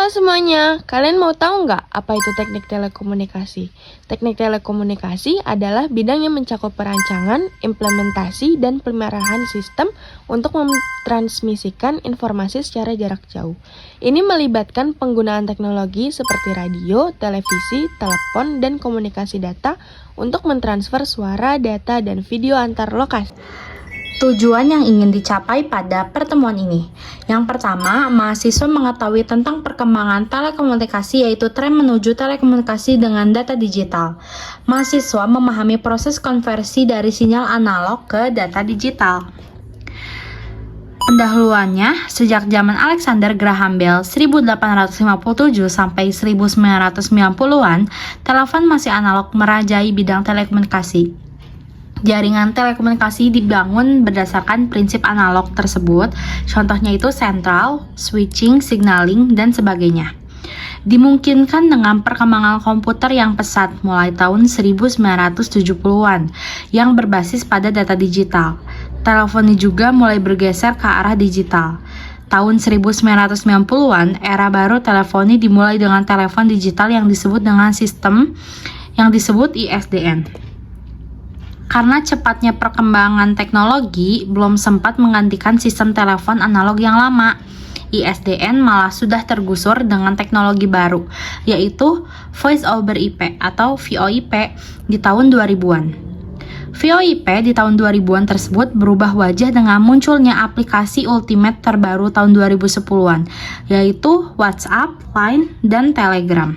Halo semuanya, kalian mau tahu nggak apa itu teknik telekomunikasi? Teknik telekomunikasi adalah bidang yang mencakup perancangan, implementasi, dan pemeliharaan sistem untuk mentransmisikan informasi secara jarak jauh. Ini melibatkan penggunaan teknologi seperti radio, televisi, telepon, dan komunikasi data untuk mentransfer suara, data, dan video antar lokasi. Tujuan yang ingin dicapai pada pertemuan ini. Yang pertama, mahasiswa mengetahui tentang perkembangan telekomunikasi, yaitu tren menuju telekomunikasi dengan data digital. Mahasiswa memahami proses konversi dari sinyal analog ke data digital. Pendahuluannya, sejak zaman Alexander Graham Bell 1857 sampai 1990-an, telepon masih analog merajai bidang telekomunikasi. Jaringan telekomunikasi dibangun berdasarkan prinsip analog tersebut, contohnya itu sentral, switching, signaling, dan sebagainya. Dimungkinkan dengan perkembangan komputer yang pesat mulai tahun 1970-an yang berbasis pada data digital. Teleponi juga mulai bergeser ke arah digital. Tahun 1990-an, era baru teleponi dimulai dengan telepon digital yang disebut dengan sistem yang disebut ISDN. Karena cepatnya perkembangan teknologi belum sempat menggantikan sistem telepon analog yang lama, ISDN malah sudah tergusur dengan teknologi baru, yaitu Voice over IP atau VoIP di tahun 2000-an. VoIP di tahun 2000-an tersebut berubah wajah dengan munculnya aplikasi ultimate terbaru tahun 2010-an, yaitu WhatsApp, Line, dan Telegram.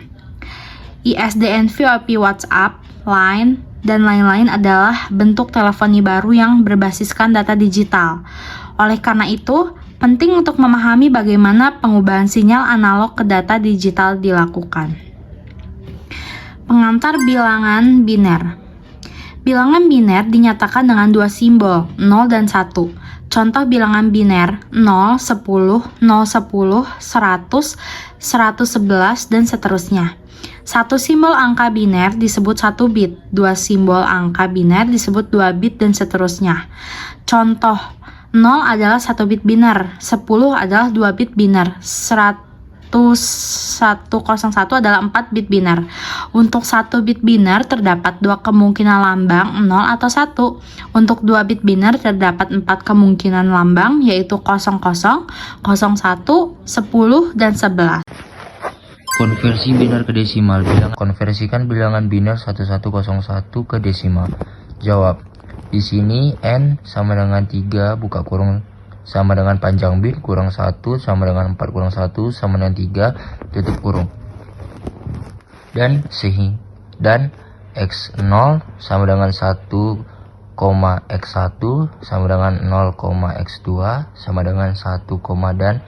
ISDN VoIP WhatsApp, Line, dan lain-lain adalah bentuk teleponi baru yang berbasiskan data digital. Oleh karena itu, penting untuk memahami bagaimana pengubahan sinyal analog ke data digital dilakukan. Pengantar bilangan biner. Bilangan biner dinyatakan dengan dua simbol, 0 dan 1. Contoh bilangan biner 0, 10, 0, 10, 100, 111, dan seterusnya. Satu simbol angka biner disebut 1 bit, dua simbol angka biner disebut 2 bit, dan seterusnya. Contoh, 0 adalah 1 bit biner, 10 adalah 2 bit biner, 101 adalah 4 bit biner. Untuk 1 bit biner terdapat 2 kemungkinan lambang 0 atau 1. Untuk 2 bit biner terdapat 4 kemungkinan lambang, yaitu 00, 01, 10, dan 11. Konversi biner ke desimal. Konversikan bilangan biner 1101 ke desimal. Jawab. Di sini n sama dengan 3 buka kurung sama dengan panjang bit kurang 1 sama dengan 4 kurang 1 sama dengan 3 tutup kurung. Dan x0 sama dengan 1, x1 sama dengan 0, x2 sama dengan 1, dan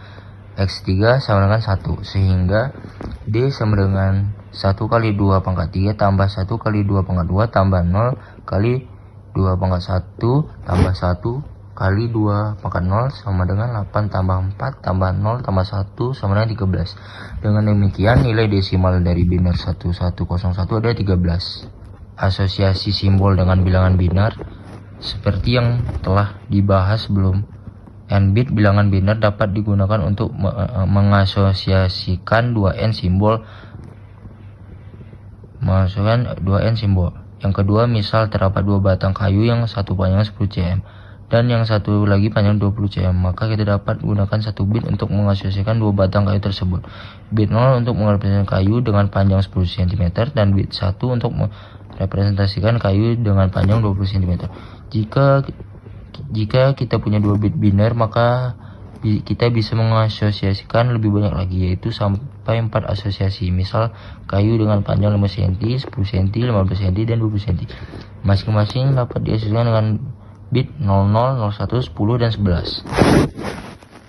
x3 sama dengan 1, sehingga D sama dengan 1 kali 2 pangkat 3 tambah 1 kali 2 pangkat 2 tambah 0 kali 2 pangkat 1 tambah 1 kali 2 pangkat 0 sama dengan 8 tambah 4 tambah 0 tambah 1 sama dengan 13. Dengan demikian nilai desimal dari biner 1101 adalah 13. Asosiasi simbol dengan bilangan biner seperti yang telah dibahas sebelum. N-bit bilangan biner dapat digunakan untuk mengasosiasikan 2n simbol. Yang kedua, misal terdapat 2 batang kayu yang satu panjang 10 cm dan yang satu lagi panjang 20 cm, maka kita dapat gunakan 1 bit untuk mengasosiasikan 2 batang kayu tersebut. Bit 0 untuk merepresentasikan kayu dengan panjang 10 cm dan bit 1 untuk merepresentasikan kayu dengan panjang 20 cm. Jika kita punya 2 bit biner, maka kita bisa mengasosiasikan lebih banyak lagi, yaitu sampai 4 asosiasi. Misal kayu dengan panjang 5 cm, 10 cm, 15 cm, dan 20 cm. Masing-masing dapat diasosiasikan dengan bit 00, 01, 10, dan 11.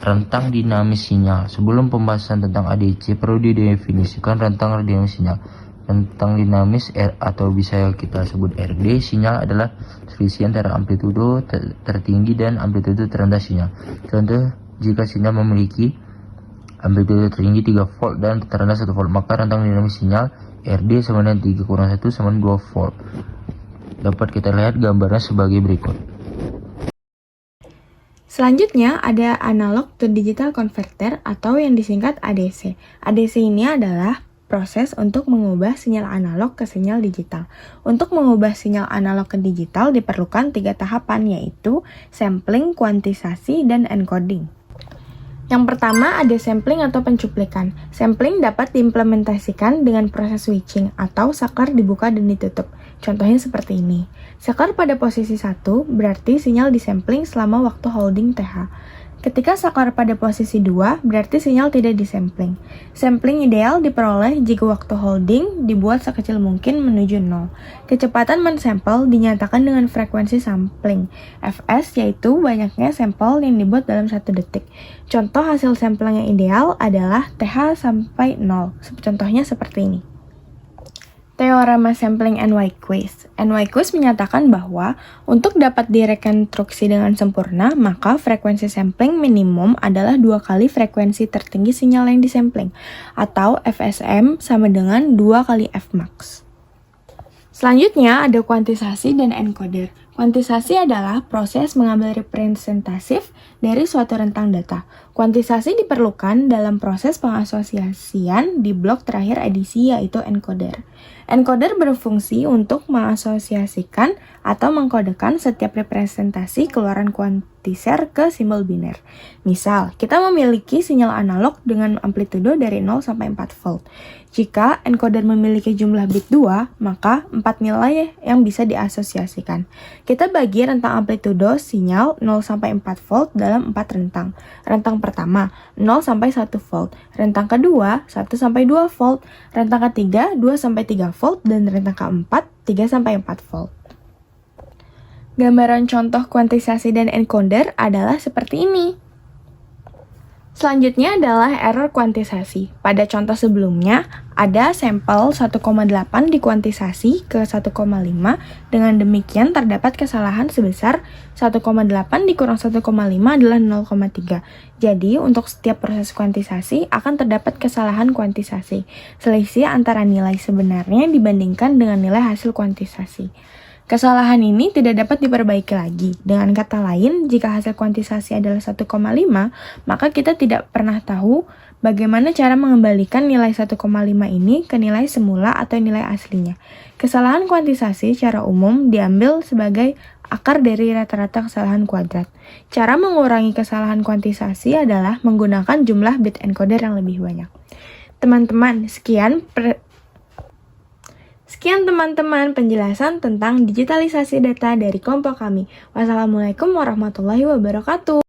Rentang dinamis sinyal. Sebelum pembahasan tentang ADC, perlu didefinisikan rentang dinamis sinyal. Rentang dinamis atau bisa kita sebut RD sinyal adalah selisih antara amplitudo tertinggi dan amplitudo terendah sinyal. Contoh, jika sinyal memiliki amplitudo tertinggi 3 volt dan terendah 1 volt, maka rentang dinamis sinyal RD sama dengan 3 kurang 1 sama dengan 2 volt. Dapat kita lihat gambarnya sebagai berikut. Selanjutnya ada analog to digital converter atau yang disingkat ADC. ADC ini adalah proses untuk mengubah sinyal analog ke sinyal digital. Untuk mengubah sinyal analog ke digital diperlukan 3 tahapan, yaitu sampling, kuantisasi, dan encoding. Yang pertama ada sampling atau pencuplikan. Sampling dapat diimplementasikan dengan proses switching atau saklar dibuka dan ditutup. Contohnya seperti ini. Saklar pada posisi 1 berarti sinyal disampling selama waktu holding TH. Ketika saklar pada posisi 2 berarti sinyal tidak disampling. Sampling ideal diperoleh jika waktu holding dibuat sekecil mungkin menuju 0. Kecepatan mensampel dinyatakan dengan frekuensi sampling, Fs, yaitu banyaknya sampel yang dibuat dalam 1 detik. Contoh hasil sampling yang ideal adalah TH sampai 0. Contohnya seperti ini. Teorema sampling Nyquist. Nyquist menyatakan bahwa untuk dapat direkonstruksi dengan sempurna, maka frekuensi sampling minimum adalah 2 kali frekuensi tertinggi sinyal yang disampling, atau FSM sama dengan 2 kali Fmax. Selanjutnya ada kuantisasi dan encoder. Kuantisasi adalah proses mengambil representatif dari suatu rentang data. Kuantisasi diperlukan dalam proses pengasosiasian di blok terakhir edisi, yaitu encoder. Encoder berfungsi untuk mengasosiasikan atau mengkodekan setiap representasi keluaran kuantiser ke simbol biner. Misal, kita memiliki sinyal analog dengan amplitudo dari 0 sampai 4 volt. Jika encoder memiliki jumlah bit 2, maka 4 nilai yang bisa diasosiasikan. Kita bagi rentang amplitudo sinyal 0 sampai 4 volt dalam 4 rentang. Rentang pertama 0 sampai 1 volt, rentang kedua 1 sampai 2 volt, rentang ketiga 2 sampai 3 volt, dan rentang keempat 3 sampai 4 volt. Gambaran contoh kuantisasi dan encoder adalah seperti ini. Selanjutnya adalah error kuantisasi. Pada contoh sebelumnya, ada sampel 1,8 dikuantisasi ke 1,5. Dengan demikian terdapat kesalahan sebesar 1,8 dikurang 1,5 adalah 0,3. Jadi, untuk setiap proses kuantisasi akan terdapat kesalahan kuantisasi, selisih antara nilai sebenarnya dibandingkan dengan nilai hasil kuantisasi. Kesalahan ini tidak dapat diperbaiki lagi. Dengan kata lain, jika hasil kuantisasi adalah 1,5, maka kita tidak pernah tahu bagaimana cara mengembalikan nilai 1,5 ini ke nilai semula atau nilai aslinya. Kesalahan kuantisasi secara umum diambil sebagai akar dari rata-rata kesalahan kuadrat. Cara mengurangi kesalahan kuantisasi adalah menggunakan jumlah bit encoder yang lebih banyak. Teman-teman, sekian teman-teman penjelasan tentang digitalisasi data dari kelompok kami. Wassalamualaikum warahmatullahi wabarakatuh.